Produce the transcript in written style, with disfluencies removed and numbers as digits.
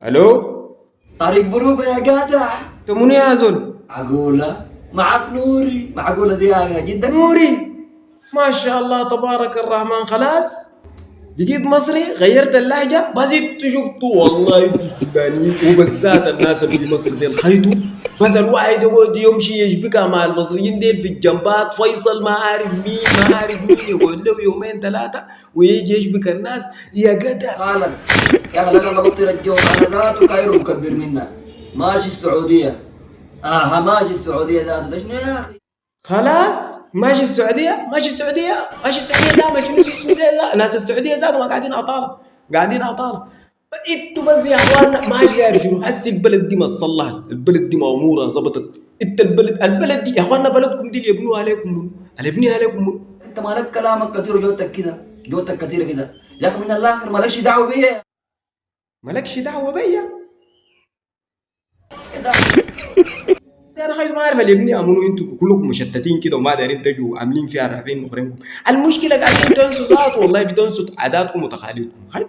الو. طريق بروبة يا جدع. انت منو يا زول؟ معقولة معك نوري، معقولة دي يا جدك. نوري. ما شاء الله تبارك الرحمن، خلاص بقيت مصري، غيرت اللهجة. بس انتوا شفتوا والله انتوا السودانيين وبالذات الناس اللي في مصر ديل خيطوا. بس الواحد يقعد يمشي يشبكها مع المصريين ديل في الجنبات، فيصل ما عارف مين ما عارف مين، يقعد له يومين ثلاثة ويجي يشبك الناس يا جدع. خالد يا أخي أنا بطل الجو، أنا ذاته كايرو مكبر منا. ماشي السعودية. ماشي السعودية ذاته ده شنو يا أخي؟ خلاص ماشي السعودية، ماشي السعودية، ماشي السعودية، ده ماشي السعودية، ده ناس السعودية ذاتهم ما قاعدين أطالة، قاعدين أطالة. انتوا بس يا اخوانا ماشي داير شنو؟ هسه البلد دي ما صلحت، البلد دي مامورة ظبطت. انت البلد دي يا اخوانا بلدكم دي يبنوها عليكم منو؟ اللي يبنيها عليكم منو؟ أنت مالك كلامك كثير وجوتك كده، جوتك كثيرة كده. يا أخي من الآخر مالكش دعوة بيا مالكش دعوة بيا. كده. انا خايف ما اعرف اللي يبنيها منو، انتوا كلكم مشتتين كده وما دايرين تجوا عاملين فيها رافعين مخرجكم. المشكلة قاعدين تنسوا ذات، والله بتنسوا عاداتكم وتقاليدكم. هاي